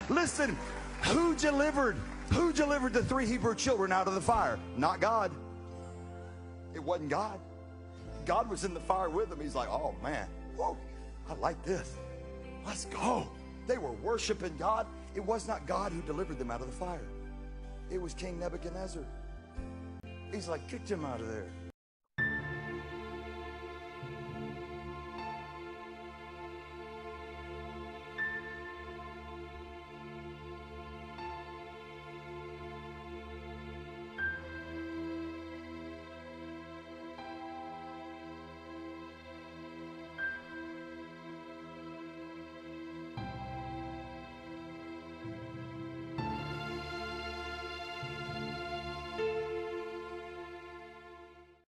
Listen, who delivered the 3 Hebrew children out of the fire? Not God. It wasn't God. God was in the fire with them. He's like, oh man, whoa, I like this. Let's go. They were worshiping God. It was not God who delivered them out of the fire. It was King Nebuchadnezzar. He's like, kicked him out of there.